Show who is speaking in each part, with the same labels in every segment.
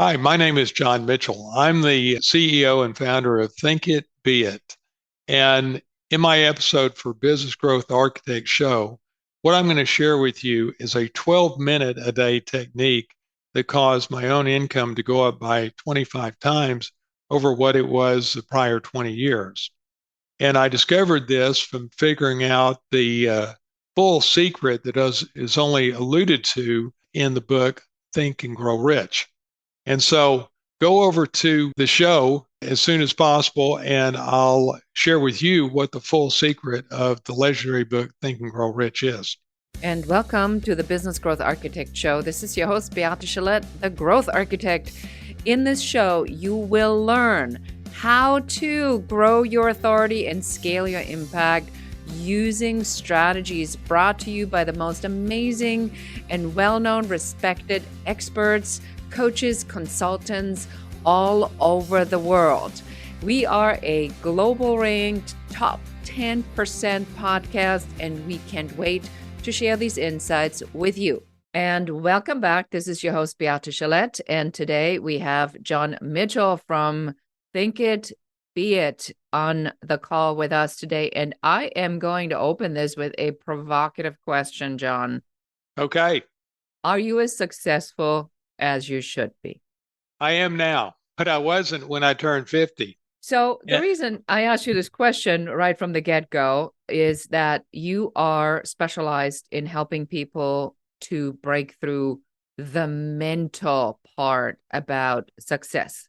Speaker 1: Hi, my name is John Mitchell. I'm the CEO and founder of Think It, Be It. And in my episode for Business Growth Architect Show, what I'm going to share with you is a 12-minute a day technique that caused my own income to go up by 25 times over what it was the prior 20 years. And I discovered this from figuring out the full secret that is only alluded to in the book Think and Grow Rich. And so go over to the show as soon as possible, and I'll share with you what the full secret of the legendary book, Think and Grow Rich, is.
Speaker 2: And welcome to the Business Growth Architect Show. This is your host, Beate Chalette, the Growth Architect. In this show, you will learn how to grow your authority and scale your impact using strategies brought to you by the most amazing and well-known, respected experts, coaches, consultants all over the world. We are a global ranked top 10% podcast, and we can't wait to share these insights with you. And welcome back. This is your host, Beate Chalette, and today we have John Mitchell from Think It, Be It on the call with us today. And I am going to open this with a provocative question, John.
Speaker 1: Okay.
Speaker 2: Are you as successful as you should be?
Speaker 1: I am now, but I wasn't when I turned 50.
Speaker 2: So the reason I asked you this question right from the get-go is that you are specialized in helping people to break through the mental part about success.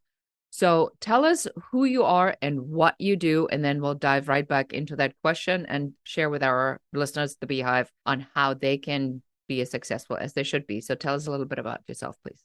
Speaker 2: So tell us who you are and what you do, and then we'll dive right back into that question and share with our listeners, the Beehive, on how they can be as successful as they should be. So tell us a little bit about yourself, please.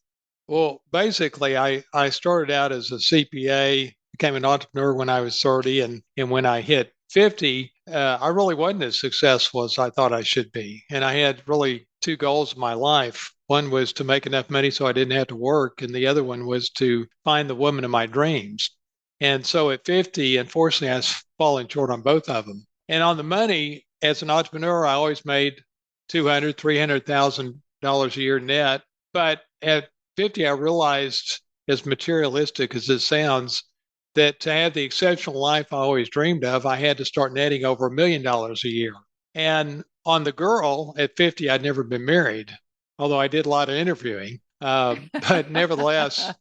Speaker 1: Well, basically, I started out as a CPA, became an entrepreneur when I was 30, and when I hit 50, I really wasn't as successful as I thought I should be. And I had really two goals in my life. One was to make enough money so I didn't have to work, and the other one was to find the woman of my dreams. And so at 50, unfortunately, I was falling short on both of them. And on the money, as an entrepreneur, I always made $200,000, $300,000 a year net. But at 50, I realized, as materialistic as this sounds, that to have the exceptional life I always dreamed of, I had to start netting over $1 million a year. And on the girl at 50, I'd never been married, although I did a lot of interviewing. But nevertheless,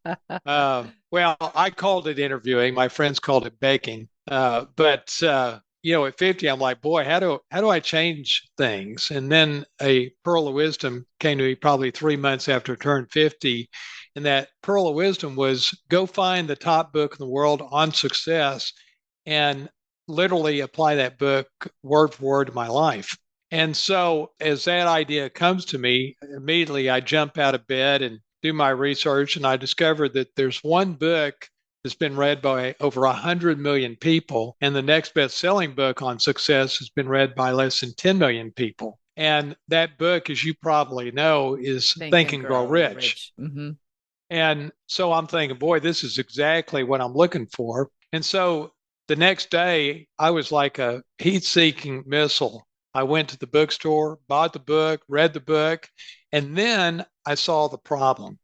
Speaker 1: well, I called it interviewing. My friends called it baking. But at 50, I'm like, boy, how do I change things? And then a pearl of wisdom came to me probably 3 months after I turned 50. And that pearl of wisdom was go find the top book in the world on success and literally apply that book word for word to my life. And so as that idea comes to me, immediately I jump out of bed and do my research. And I discovered that there's one book that's been read by over 100 million people. And the next best-selling book on success has been read by less than 10 million people. And that book, as you probably know, is Think and Grow Rich.
Speaker 2: Mm-hmm.
Speaker 1: And so I'm thinking, boy, this is exactly what I'm looking for. And so the next day, I was like a heat-seeking missile. I went to the bookstore, bought the book, read the book, and then I saw the problem.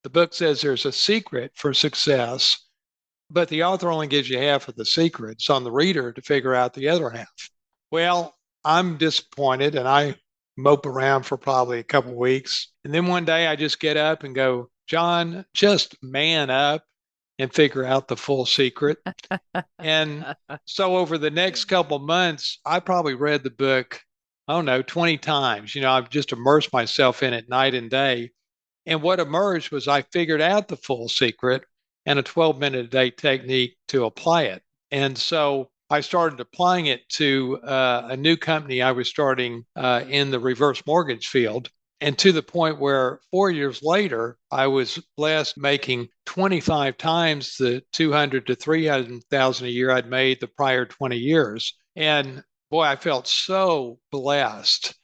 Speaker 1: The book says there's a secret for success, but the author only gives you half of the secret. It's on the reader to figure out the other half. Well, I'm disappointed, and I mope around for probably a couple of weeks. And then one day I just get up and go, John, just man up and figure out the full secret. And so over the next couple of months, I probably read the book, I don't know, 20 times. I've just immersed myself in it night and day. And what emerged was I figured out the full secret and a 12-minute a day technique to apply it. And so I started applying it to a new company I was starting in the reverse mortgage field. And to the point where 4 years later, I was blessed making 25 times the 200 to 300,000 a year I'd made the prior 20 years. And boy, I felt so blessed.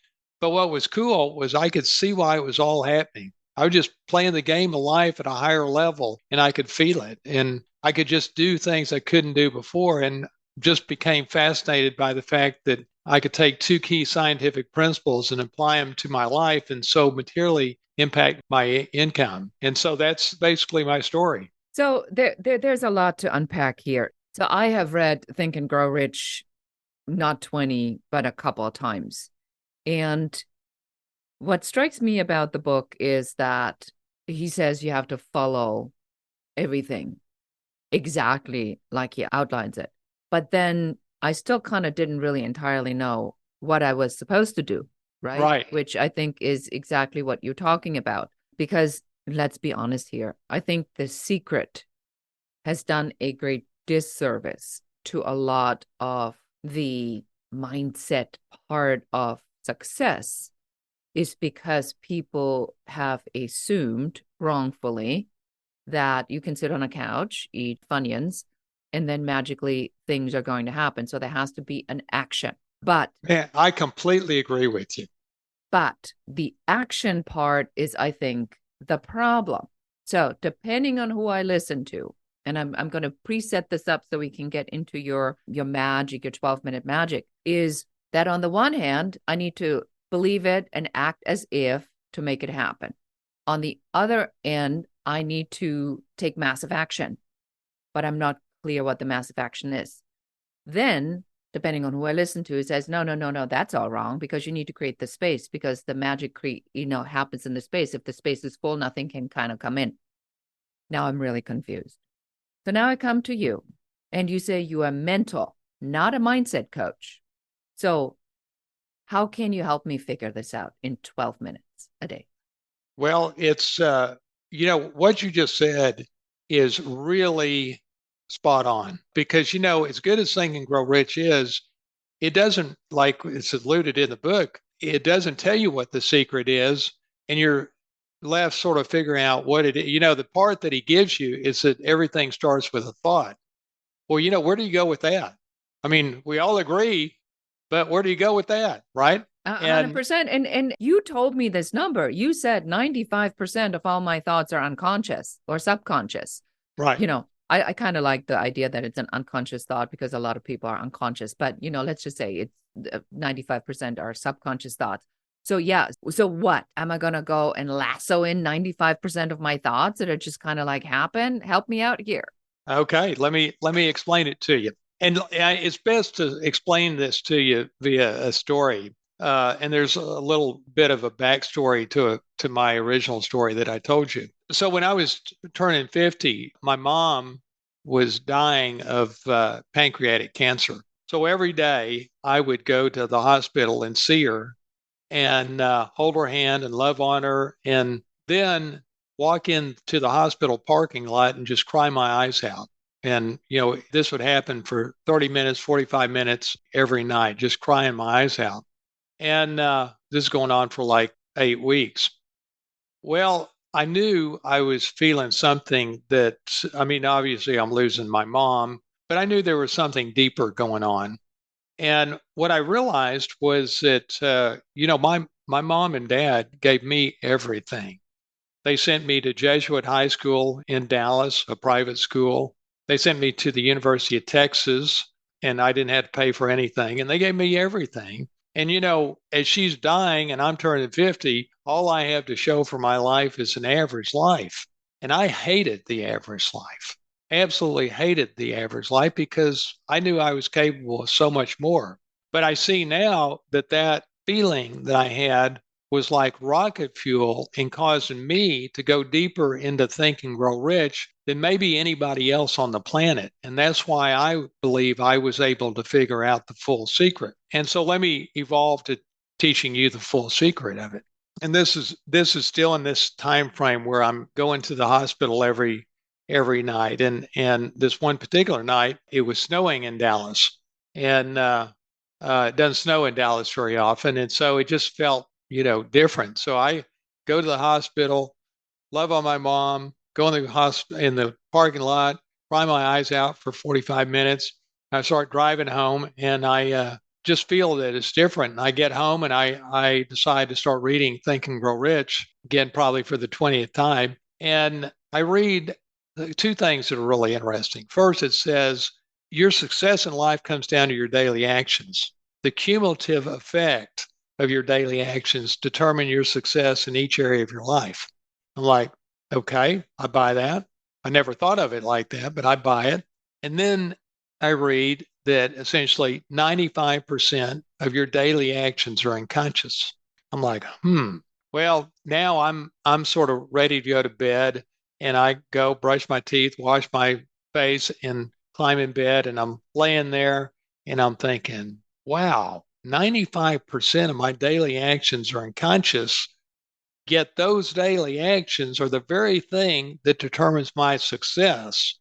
Speaker 1: But what was cool was I could see why it was all happening. I was just playing the game of life at a higher level, and I could feel it. And I could just do things I couldn't do before, and just became fascinated by the fact that I could take two key scientific principles and apply them to my life and so materially impact my income. And so that's basically my story.
Speaker 2: So there's a lot to unpack here. So I have read Think and Grow Rich, not 20, but a couple of times. And what strikes me about the book is that he says you have to follow everything exactly like he outlines it. But then I still kind of didn't really entirely know what I was supposed to do, right?
Speaker 1: Right.
Speaker 2: Which I think is exactly what you're talking about. Because let's be honest here, I think The Secret has done a great disservice to a lot of the mindset part of success, is because people have assumed wrongfully that you can sit on a couch, eat Funyuns, and then magically things are going to happen. So there has to be an action. But
Speaker 1: Man, I completely agree with you.
Speaker 2: the action part is, I think, the problem. So depending on who I listen to, and I'm going to preset this up so we can get into your magic, your 12-minute magic, is that on the one hand, I need to believe it and act as if to make it happen. On the other end, I need to take massive action, but I'm not clear what the massive action is. Then, depending on who I listen to, it says, no, that's all wrong, because you need to create the space, because the magic happens in the space. If the space is full, nothing can kind of come in. Now I'm really confused. So now I come to you and you say you are mental, not a mindset coach. So how can you help me figure this out in 12 minutes a day?
Speaker 1: Well, it's, what you just said is really spot on because, as good as Think and Grow Rich is, it doesn't, like it's alluded in the book, it doesn't tell you what the secret is. And you're left sort of figuring out what it is. The part that he gives you is that everything starts with a thought. Well, where do you go with that? I mean, we all agree, but where do you go with that? Right. And
Speaker 2: 100%. And you told me this number. You said 95% of all my thoughts are unconscious or subconscious.
Speaker 1: right.
Speaker 2: I kind of like the idea that it's an unconscious thought, because a lot of people are unconscious. But, let's just say it's 95% are subconscious thoughts. So, yeah. So what? Am I going to go and lasso in 95% of my thoughts that are just kind of like happen? Help me out here.
Speaker 1: Okay, let me explain it to you. And it's best to explain this to you via a story. And there's a little bit of a backstory to my original story that I told you. So when I was turning 50, my mom was dying of pancreatic cancer. So every day I would go to the hospital and see her and hold her hand and love on her, and then walk into the hospital parking lot and just cry my eyes out. And, this would happen for 30 minutes, 45 minutes every night, just crying my eyes out. And this is going on for like 8 weeks. Well, I knew I was feeling something that, I mean, obviously I'm losing my mom, but I knew there was something deeper going on. And what I realized was that, my mom and dad gave me everything. They sent me to Jesuit High School in Dallas, a private school. They sent me to the University of Texas, and I didn't have to pay for anything. And they gave me everything. And, as she's dying and I'm turning 50, all I have to show for my life is an average life. And I hated the average life, absolutely hated the average life, because I knew I was capable of so much more. But I see now that that feeling that I had was like rocket fuel in causing me to go deeper into Think and Grow Rich than maybe anybody else on the planet. And that's why I believe I was able to figure out the full secret. And so let me evolve to teaching you the full secret of it. And this is still in this time frame where I'm going to the hospital every night. And this one particular night, it was snowing in Dallas, and it doesn't snow in Dallas very often, and so it just felt different. So I go to the hospital, love on my mom, go in the parking lot, cry my eyes out for 45 minutes. I start driving home, and I just feel that it's different. And I get home and I decide to start reading Think and Grow Rich again, probably for the 20th time. And I read two things that are really interesting. First, it says, your success in life comes down to your daily actions. The cumulative effect of your daily actions determine your success in each area of your life. I'm like, okay, I buy that. I never thought of it like that, but I buy it. And then I read that essentially 95% of your daily actions are unconscious. I'm like, well, now I'm sort of ready to go to bed, and I go brush my teeth, wash my face, and climb in bed, and I'm laying there and I'm thinking, wow, 95% of my daily actions are unconscious. Yet those daily actions are the very thing that determines my success.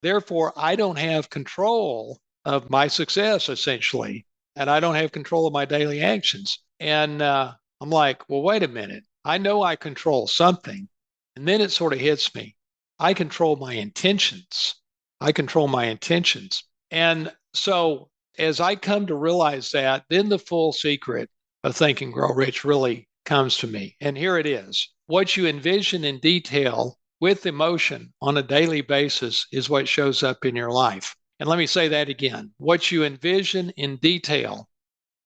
Speaker 1: Therefore, I don't have control of my success, essentially, and I don't have control of my daily actions. And I'm like, well, wait a minute. I know I control something. And then it sort of hits me. I control my intentions. I control my intentions. And so as I come to realize that, then the full secret of Think and Grow Rich really comes to me. And here it is. What you envision in detail with emotion on a daily basis is what shows up in your life. And let me say that again. What you envision in detail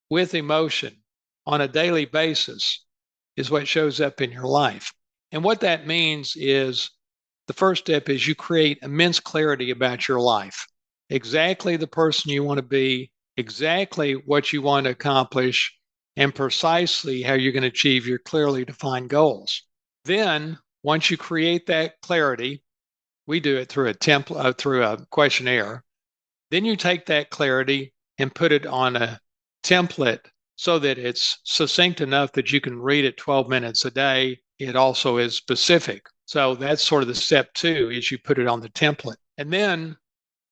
Speaker 1: with emotion on a daily basis is what shows up in your life. And what that means is the first step is you create immense clarity about your life, exactly the person you want to be, exactly what you want to accomplish, and precisely how you're going to achieve your clearly defined goals. Then, once you create that clarity, we do it through a template, through a questionnaire. Then you take that clarity and put it on a template so that it's succinct enough that you can read it 12 minutes a day. It also is specific. So that's sort of the step two is you put it on the template. And then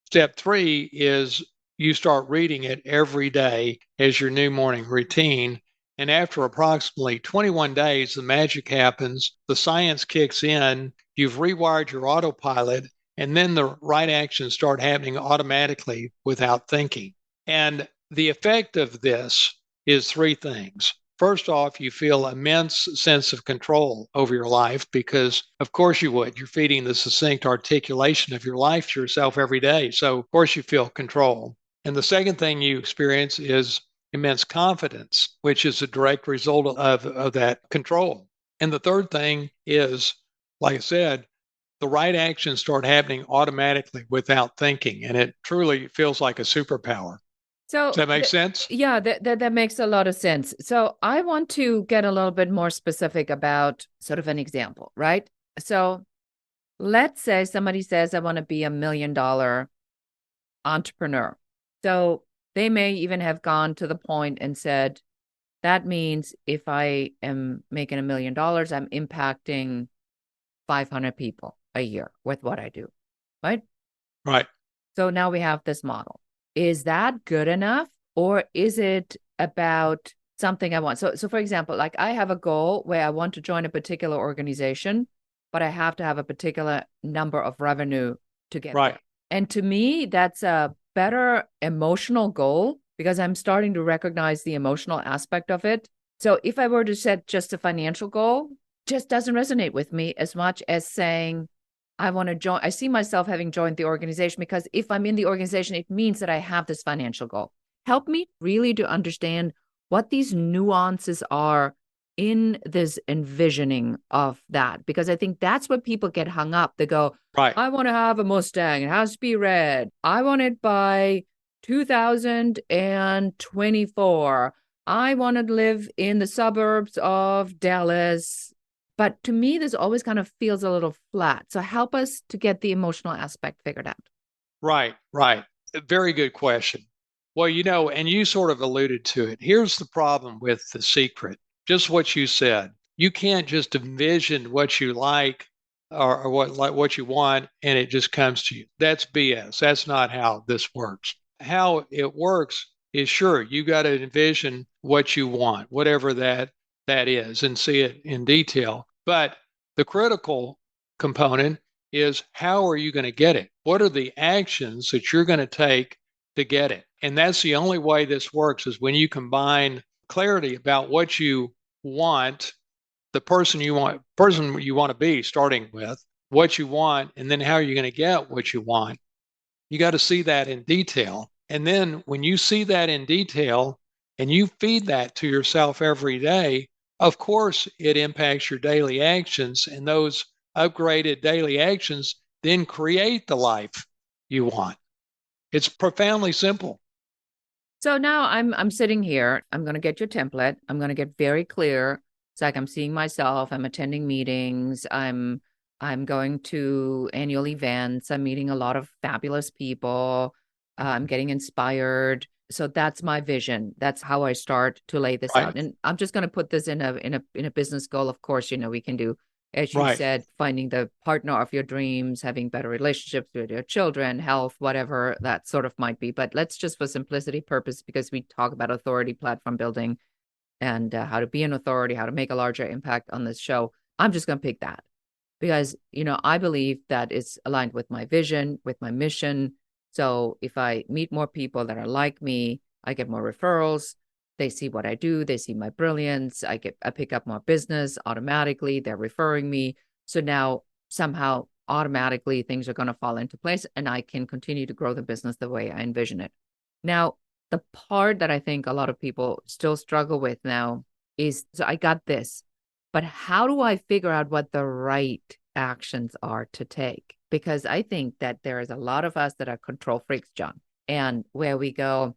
Speaker 1: step three is you start reading it every day as your new morning routine. And after approximately 21 days, the magic happens, the science kicks in, you've rewired your autopilot, and then the right actions start happening automatically without thinking. And the effect of this is three things. First off, you feel immense sense of control over your life because, of course, you would. You're feeding the succinct articulation of your life to yourself every day. So, of course, you feel control. And the second thing you experience is immense confidence, which is a direct result of that control. And the third thing is, like I said, the right actions start happening automatically without thinking. And it truly feels like a superpower. Does
Speaker 2: So,
Speaker 1: that make sense?
Speaker 2: yeah, that makes a lot of sense. So, I want to get a little bit more specific about sort of an example, right? So, let's say somebody says, I want to be $1 million entrepreneur. So, they may even have gone to the point and said, that means if I am making $1 million, I'm impacting 500 people a year with what I do, right?
Speaker 1: Right.
Speaker 2: So now we have this model. Is that good enough, or is it about something I want? So for example, like I have a goal where I want to join a particular organization, but I have to have a particular number of revenue to get
Speaker 1: Right.
Speaker 2: there. And to me, that's a better emotional goal because I'm starting to recognize the emotional aspect of it. So if I were to set just a financial goal, just doesn't resonate with me as much as saying, I want to join. I see myself having joined the organization because if I'm in the organization, it means that I have this financial goal. Help me really to understand what these nuances are in this envisioning of that, because I think that's what people get hung up. They go,
Speaker 1: Right.
Speaker 2: I want to have a Mustang. It has to be red. I want it by 2024. I want to live in the suburbs of Dallas. But to me, this always kind of feels a little flat. So help us to get the emotional aspect figured out.
Speaker 1: Right. Right. Very good question. Well, and you sort of alluded to it. Here's the problem with the secret, just what you said. You can't just envision what you like or what you want and it just comes to you. That's BS. That's not how this works. How it works is sure, you got to envision what you want, whatever that is, and see it in detail. But the critical component is how are you going to get it? What are the actions that you're going to take to get it? And that's the only way this works is when you combine clarity about what you want, the person you want to be starting with, what you want, and then how you're going to get what you want. You got to see that in detail. And then when you see that in detail, and you feed that to yourself every day, of course, it impacts your daily actions. And those upgraded daily actions then create the life you want. It's profoundly simple.
Speaker 2: So now I'm sitting here. I'm going to get your template. I'm going to get very clear. It's like I'm seeing myself. I'm attending meetings. I'm going to annual events. I'm meeting a lot of fabulous people. I'm getting inspired. So that's my vision. That's how I start to lay this
Speaker 1: Right.
Speaker 2: out. And I'm just going to put this in a business goal. Of course, we can do, as you
Speaker 1: Right.
Speaker 2: said, finding the partner of your dreams, having better relationships with your children, health, whatever that sort of might be. But let's just, for simplicity purpose, because we talk about authority platform building and how to be an authority, how to make a larger impact on this show, I'm just going to pick that because, I believe that it's aligned with my vision, with my mission. So if I meet more people that are like me, I get more referrals. They see what I do. They see my brilliance. I pick up more business automatically. They're referring me. So now somehow automatically things are going to fall into place and I can continue to grow the business the way I envision it. Now, the part that I think a lot of people still struggle with now is, so I got this, but how do I figure out what the right actions are to take? Because I think that there is a lot of us that are control freaks, John, and where we go,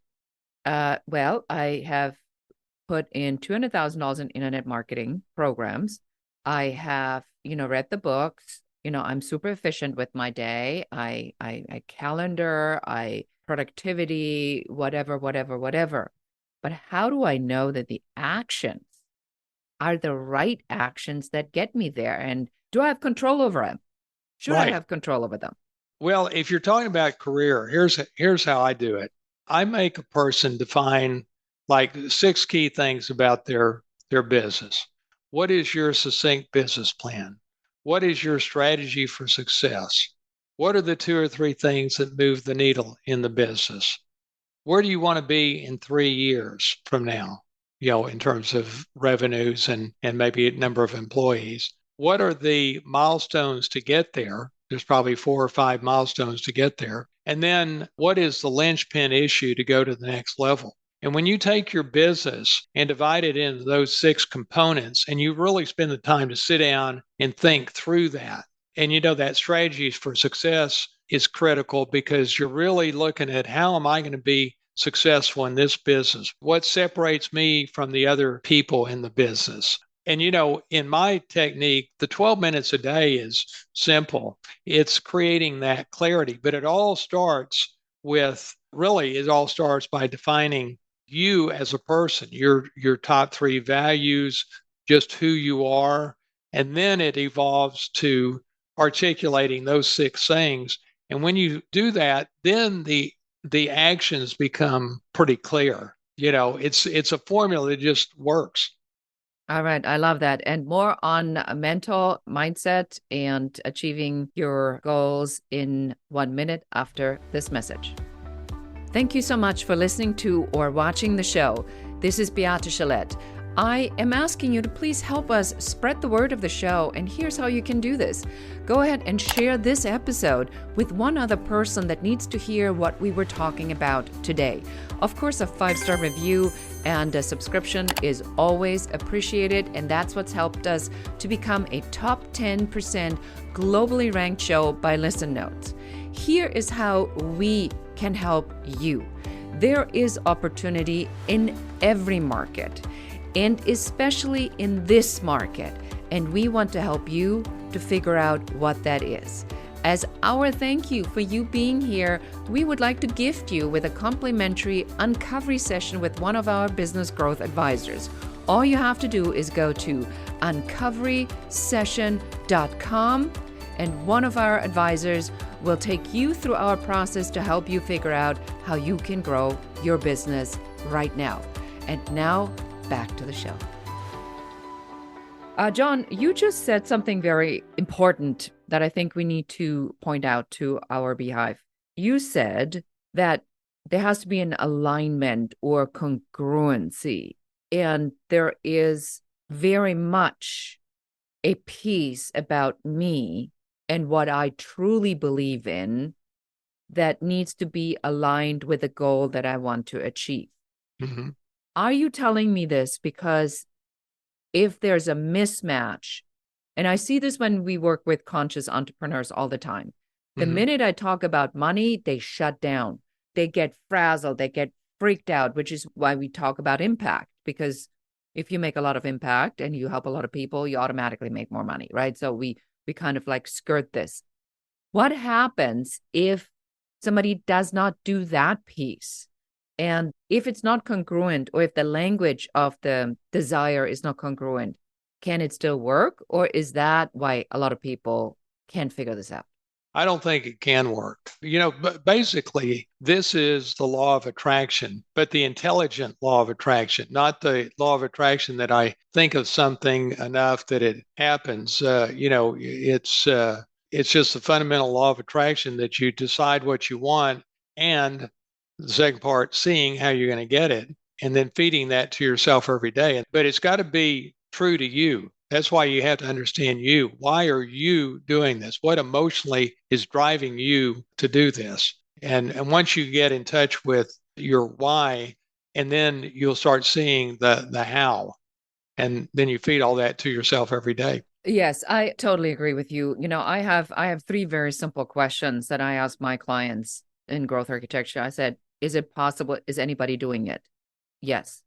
Speaker 2: well, I have put in $200,000 in internet marketing programs. I have, read the books. I'm super efficient with my day. I calendar, I productivity, whatever, whatever, whatever. But how do I know that the actions are the right actions that get me there? And do I have control over them? Should I
Speaker 1: Right.
Speaker 2: have control over them?
Speaker 1: Well, if you're talking about career, here's how I do it. I make a person define like six key things about their business. What is your succinct business plan? What is your strategy for success? What are the two or three things that move the needle in the business? Where do you want to be in 3 years from now, in terms of revenues and maybe a number of employees? What are the milestones to get there? There's probably 4 or 5 milestones to get there. And then what is the linchpin issue to go to the next level? And when you take your business and divide it into those six components, and you really spend the time to sit down and think through that, and that strategies for success is critical because you're really looking at how am I going to be successful in this business? What separates me from the other people in the business? And in my technique, the 12 minutes a day is simple. It's creating that clarity, but it all starts by defining you as a person, your top three values, just who you are, and then it evolves to articulating those six things. And when you do that, then the actions become pretty clear. It's a formula that just works.
Speaker 2: All right. I love that. And more on mental mindset and achieving your goals in 1 minute after this message. Thank you so much for listening to or watching the show. This is Beate Chalette. I am asking you to please help us spread the word of the show, and here's how you can do this. Go ahead and share this episode with one other person that needs to hear what we were talking about today. Of course, a 5-star review and a subscription is always appreciated, and that's what's helped us to become a top 10% globally ranked show by Listen Notes. Here is how we can help you. There is opportunity in every market, and especially in this market, and we want to help you to figure out what that is. As our thank you for you being here, we would like to gift you with a complimentary uncovery session with one of our business growth advisors. All you have to do is go to uncoverysession.com, and one of our advisors will take you through our process to help you figure out how you can grow your business right now. And now, back to the show. John, you just said something very important that I think we need to point out to our beehive. You said that there has to be an alignment or congruency, and there is very much a piece about me and what I truly believe in that needs to be aligned with the goal that I want to achieve.
Speaker 1: Mm-hmm.
Speaker 2: Are you telling me this because if there's a mismatch, and I see this when we work with conscious entrepreneurs all the time, the
Speaker 1: Hmm.
Speaker 2: minute I talk about money, they shut down. They get frazzled, they get freaked out, which is why we talk about impact. Because if you make a lot of impact and you help a lot of people, you automatically make more money, right? So we kind of like skirt this. What happens if somebody does not do that piece? And if it's not congruent, or if the language of the desire is not congruent, can it still work? Or is that why a lot of people can't figure this out?
Speaker 1: I don't think it can work. But basically, this is the law of attraction, but the intelligent law of attraction, not the law of attraction that I think of something enough that it happens. It's just the fundamental law of attraction that you decide what you want, and the second part, seeing how you're going to get it, and then feeding that to yourself every day. But it's got to be true to you. That's why you have to understand you. Why are you doing this? What emotionally is driving you to do this? And once you get in touch with your why, and then you'll start seeing the how. And then you feed all that to yourself every day.
Speaker 2: Yes, I totally agree with you. I have three very simple questions that I ask my clients in growth architecture. I said, is it possible? Is anybody doing it? Yes.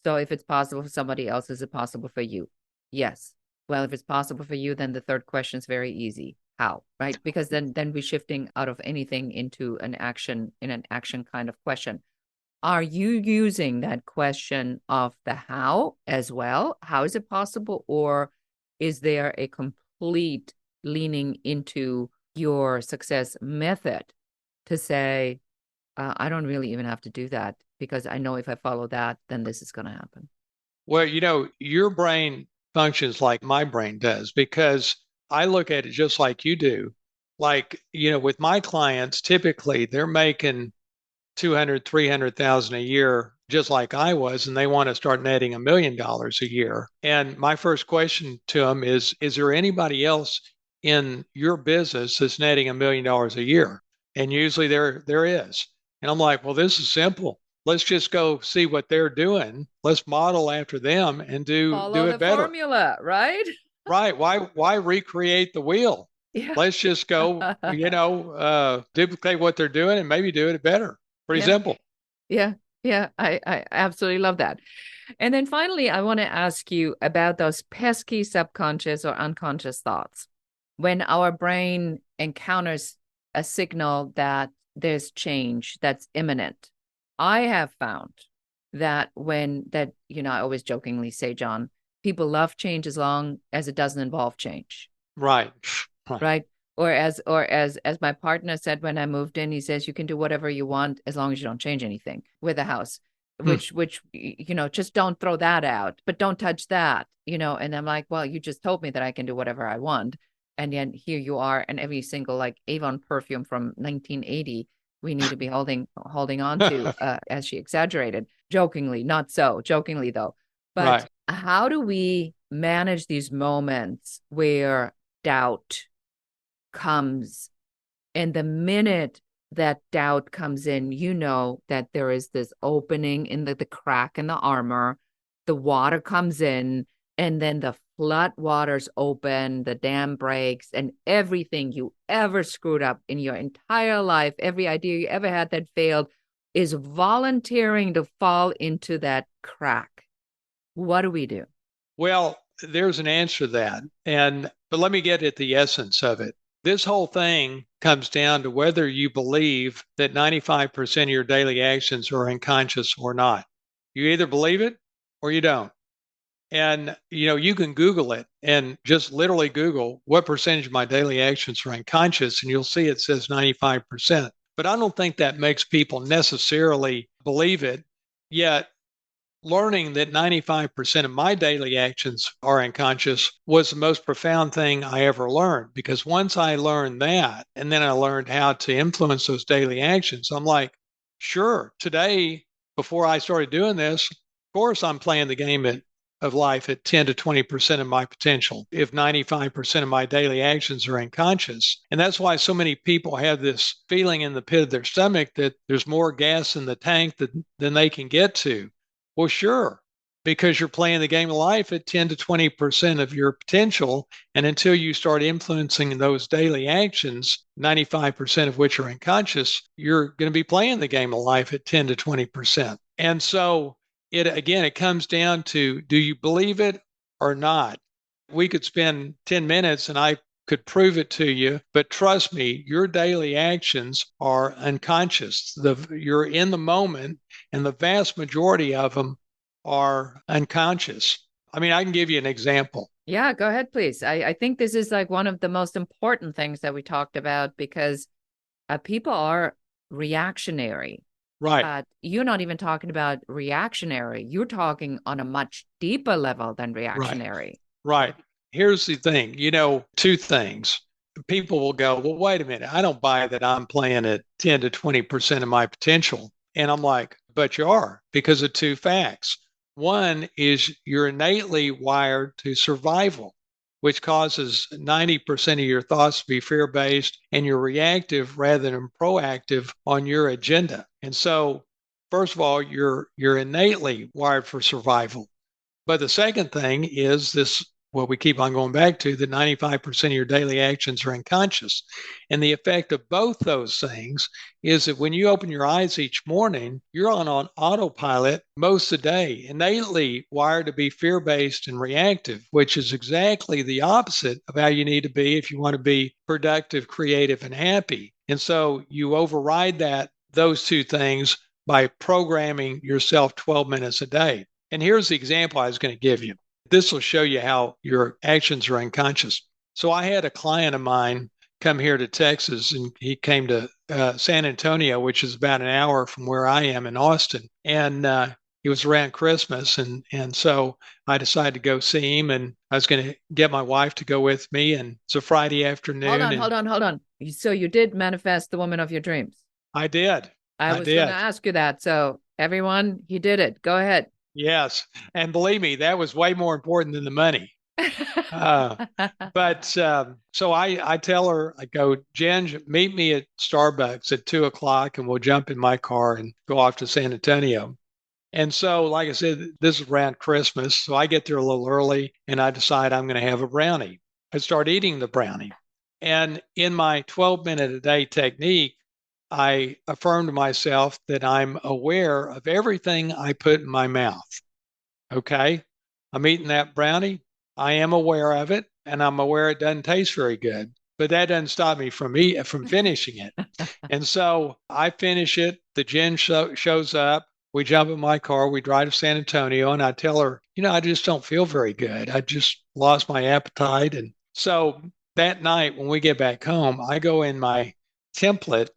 Speaker 2: So if it's possible for somebody else, is it possible for you? Yes. Well, if it's possible for you, then the third question is very easy. How? Right? Because then we're shifting out of anything into an action kind of question. Are you using that question of the how as well? How is it possible? Or is there a complete leaning into your success method to say, I don't really even have to do that because I know if I follow that, then this is going to happen?
Speaker 1: Well, your brain functions like my brain does because I look at it just like you do. Like, with my clients, typically they're making 200, 300,000 a year, just like I was, and they want to start netting $1 million a year. And my first question to them is there anybody else in your business that's netting $1 million a year? And usually there is. And I'm like, well, this is simple. Let's just go see what they're doing. Let's model after them and do
Speaker 2: Follow
Speaker 1: it
Speaker 2: the
Speaker 1: better.
Speaker 2: formula, right?
Speaker 1: Right. Why recreate the wheel?
Speaker 2: Yeah.
Speaker 1: Let's just go, duplicate what they're doing and maybe do it better. Pretty
Speaker 2: Yeah.
Speaker 1: simple.
Speaker 2: Yeah. Yeah. I absolutely love that. And then finally, I want to ask you about those pesky subconscious or unconscious thoughts. When our brain encounters a signal that there's change that's imminent, I have found that I always jokingly say, John, people love change as long as it doesn't involve change,
Speaker 1: Right. Right.
Speaker 2: right? Or as my partner said when I moved in, he says you can do whatever you want as long as you don't change anything with the house,
Speaker 1: Hmm.
Speaker 2: which just don't throw that out, but don't touch that, and I'm like, well, you just told me that I can do whatever I want. And yet here you are, and every single like Avon perfume from 1980 we need to be holding on to, as she exaggerated jokingly, not so jokingly though. But
Speaker 1: Right.
Speaker 2: how do we manage these moments where doubt comes, and the minute that doubt comes in, that there is this opening in the crack in the armor, the water comes in, and then the flood waters open, the dam breaks, and everything you ever screwed up in your entire life, every idea you ever had that failed, is volunteering to fall into that crack. What do we do?
Speaker 1: Well, there's an answer to that. But let me get at the essence of it. This whole thing comes down to whether you believe that 95% of your daily actions are unconscious or not. You either believe it or you don't. And you can Google it and just literally Google what percentage of my daily actions are unconscious, and you'll see it says 95%. But I don't think that makes people necessarily believe it. Yet learning that 95% of my daily actions are unconscious was the most profound thing I ever learned. Because once I learned that, and then I learned how to influence those daily actions, I'm like, sure, today, before I started doing this, of course, I'm playing the game of life at 10 to 20% of my potential if 95% of my daily actions are unconscious. And that's why so many people have this feeling in the pit of their stomach that there's more gas in the tank than they can get to. Well, sure, because you're playing the game of life at 10 to 20% of your potential. And until you start influencing those daily actions, 95% of which are unconscious, you're going to be playing the game of life at 10 to 20%. And so it comes down to, do you believe it or not? We could spend 10 minutes and I could prove it to you, but trust me, your daily actions are unconscious. You're in the moment, and the vast majority of them are unconscious. I mean, I can give you an example.
Speaker 2: Yeah, go ahead, please. I think this is like one of the most important things that we talked about because people are reactionary.
Speaker 1: Right,
Speaker 2: But you're not even talking about reactionary. You're talking on a much deeper level than
Speaker 1: right,
Speaker 2: reactionary.
Speaker 1: right. Here's the thing, two things. People will go, well, wait a minute. I don't buy that I'm playing at 10 to 20% of my potential. And I'm like, but you are, because of two facts. One is you're innately wired to survival, which causes 90% of your thoughts to be fear based, and you're reactive rather than proactive on your agenda. And so, first of all, you're innately wired for survival. But the second thing is this, what we keep on going back to, that 95% of your daily actions are unconscious. And the effect of both those things is that when you open your eyes each morning, you're on autopilot most of the day, innately wired to be fear based and reactive, which is exactly the opposite of how you need to be if you want to be productive, creative, and happy. And so you override those two things by programming yourself 12 minutes a day. And here's the example I was going to give you. This will show you how your actions are unconscious. So I had a client of mine come here to Texas, and he came to San Antonio, which is about an hour from where I am in Austin. And it was around Christmas, and so I decided to go see him, and I was going to get my wife to go with me. And it's a Friday
Speaker 2: Hold
Speaker 1: afternoon,
Speaker 2: on,
Speaker 1: and
Speaker 2: hold on, hold on. So you did manifest the woman of your dreams.
Speaker 1: I did.
Speaker 2: I
Speaker 1: I
Speaker 2: was going to
Speaker 1: did.
Speaker 2: ask you that. So everyone, he did it. Go ahead.
Speaker 1: Yes. And believe me, that was way more important than the money. Uh, but so I tell her, I go, Jen, meet me at Starbucks at 2 o'clock and we'll jump in my car and go off to San Antonio. And so, like I said, this is around Christmas. So I get there a little early and I decide I'm going to have a brownie. I start eating the brownie. And in my 12-minute a day technique, I affirm to myself that I'm aware of everything I put in my mouth. Okay. I'm eating that brownie. I am aware of it, and I'm aware it doesn't taste very good. But that doesn't stop me from finishing it. And so I finish it. The gin shows up. We jump in my car. We drive to San Antonio, and I tell her, I just don't feel very good. I just lost my appetite. And so that night, when we get back home, I go in my template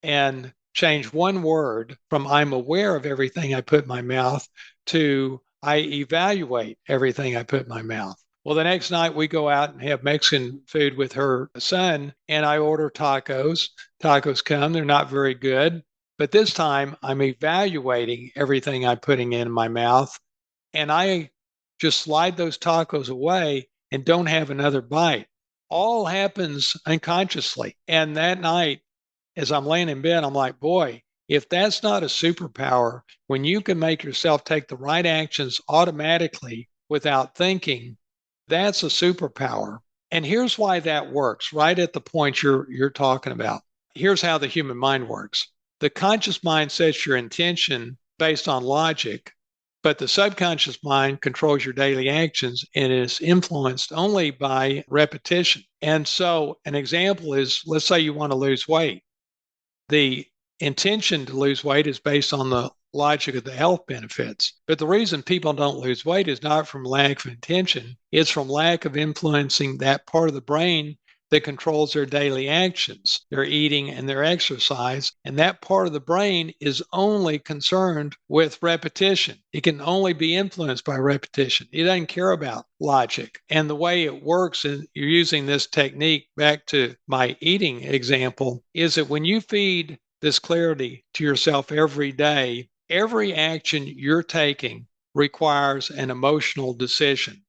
Speaker 1: and change one word from I'm aware of everything I put in my mouth to I evaluate everything I put in my mouth. Well, the next night we go out and have Mexican food with her son, and I order tacos. Tacos come, they're not very good. But this time I'm evaluating everything I'm putting in my mouth, and I just slide those tacos away and don't have another bite. All happens unconsciously. And that night, as I'm laying in bed, I'm like, boy, if that's not a superpower, when you can make yourself take the right actions automatically without thinking, that's a superpower. And here's why that works right at the point you're talking about. Here's how the human mind works. The conscious mind sets your intention based on logic, but the subconscious mind controls your daily actions and is influenced only by repetition. And so an example is, let's say you want to lose weight. The intention to lose weight is based on the logic of the health benefits. But the reason people don't lose weight is not from lack of intention, it's from lack of influencing that part of the brain that controls their daily actions, their eating and their exercise. And that part of the brain is only concerned with repetition. It can only be influenced by repetition. It doesn't care about logic. And the way it works, and you're using this technique back to my eating example, is that when you feed this clarity to yourself every day, every action you're taking requires an emotional decision.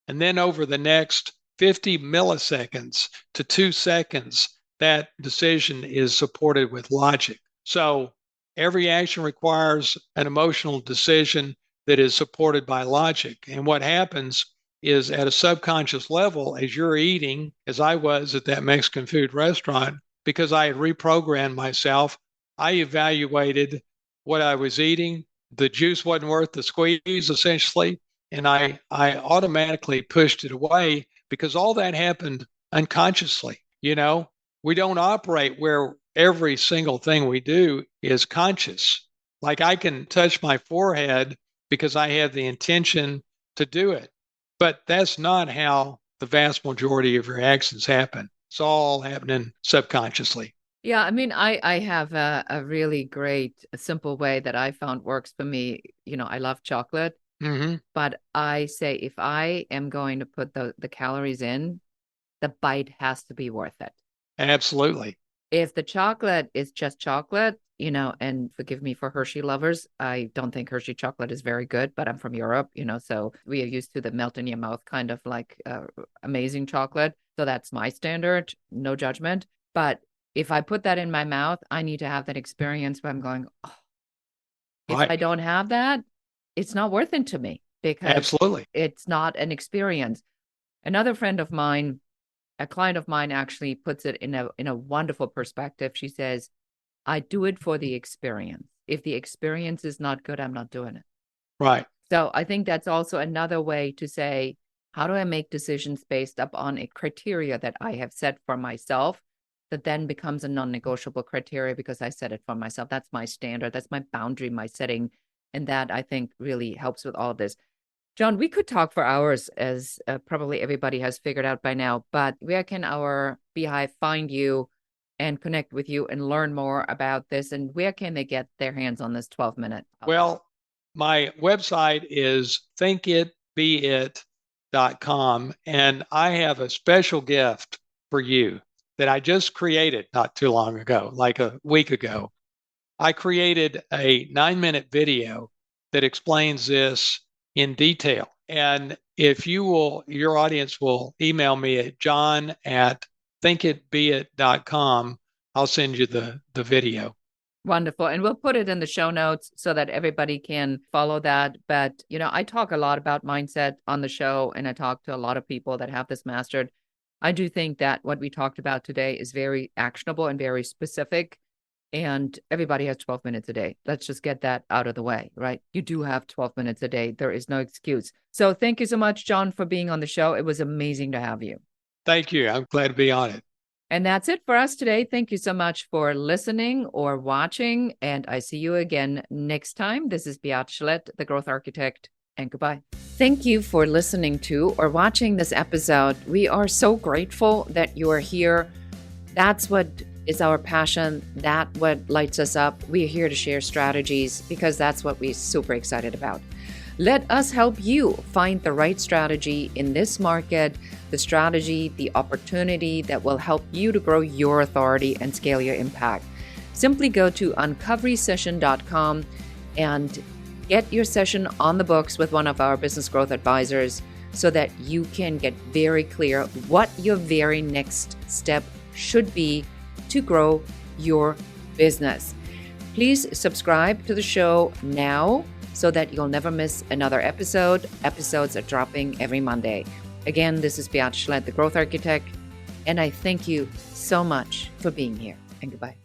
Speaker 1: And then over the next 50 milliseconds to 2 seconds, that decision is supported with logic. So every action requires an emotional decision. that is supported by logic. And what happens is at a subconscious level, as you're eating, as I was at that Mexican food restaurant, because I had reprogrammed myself, I evaluated what I was eating. The juice wasn't worth the squeeze, essentially. And I automatically pushed it away because all that happened unconsciously. We don't operate where every single thing we do is conscious. Like I can touch my forehead because I have the intention to do it. But that's not how the vast majority of your actions happen. It's all happening subconsciously.
Speaker 2: Yeah, I mean, I have a really great, simple way that I found works for me. I love chocolate, but I say if I am going to put the calories in, the bite has to be worth it.
Speaker 1: Absolutely.
Speaker 2: If the chocolate is just chocolate, and forgive me for Hershey lovers, I don't think Hershey chocolate is very good, but I'm from Europe, so we are used to the melt in your mouth kind of like amazing chocolate. So that's my standard, no judgment. But if I put that in my mouth, I need to have that experience where I'm going, oh, if
Speaker 1: Right.
Speaker 2: I don't have that, it's not worth it to me because
Speaker 1: Absolutely.
Speaker 2: it's not an experience. Another friend of mine, a client of mine actually puts it in a wonderful perspective. She says, I do it for the experience. If the experience is not good, I'm not doing it.
Speaker 1: Right.
Speaker 2: So I think that's also another way to say, how do I make decisions based upon a criteria that I have set for myself that then becomes a non-negotiable criteria because I set it for myself. That's my standard. That's my boundary, my setting. And that I think really helps with all of this. John, we could talk for hours, as probably everybody has figured out by now, but where can our Beehive find you and connect with you and learn more about this? And where can they get their hands on this 12-minute?
Speaker 1: Well, my website is thinkitbeeit.com, and I have a special gift for you that I just created not too long ago, like a week ago. I created a 9-minute video that explains this in detail. And if your audience will email me at john@thinkitbeeit.com, I'll send you the video.
Speaker 2: Wonderful. And we'll put it in the show notes so that everybody can follow that. But, I talk a lot about mindset on the show, and I talk to a lot of people that have this mastered. I do think that what we talked about today is very actionable and very specific. And everybody has 12 minutes a day. Let's just get that out of the way, right? You do have 12 minutes a day. There is no excuse. So thank you so much, John, for being on the show. It was amazing to have you.
Speaker 1: Thank you. I'm glad to be on it.
Speaker 2: And that's it for us today. Thank you so much for listening or watching. And I see you again next time. This is Beate Gillette, the Growth Architect, and goodbye. Thank you for listening to or watching this episode. We are so grateful that you are here. That's what is our passion. That's what lights us up. We're here to share strategies because that's what we're super excited about. Let us help you find the right strategy in this market, the strategy, the opportunity that will help you to grow your authority and scale your impact. Simply go to uncoverysession.com and get your session on the books with one of our business growth advisors so that you can get very clear what your very next step should be to grow your business. Please subscribe to the show now so that you'll never miss another episode. Episodes are dropping every Monday. Again, this is Beate Gillette, the Growth Architect, and I thank you so much for being here, and goodbye.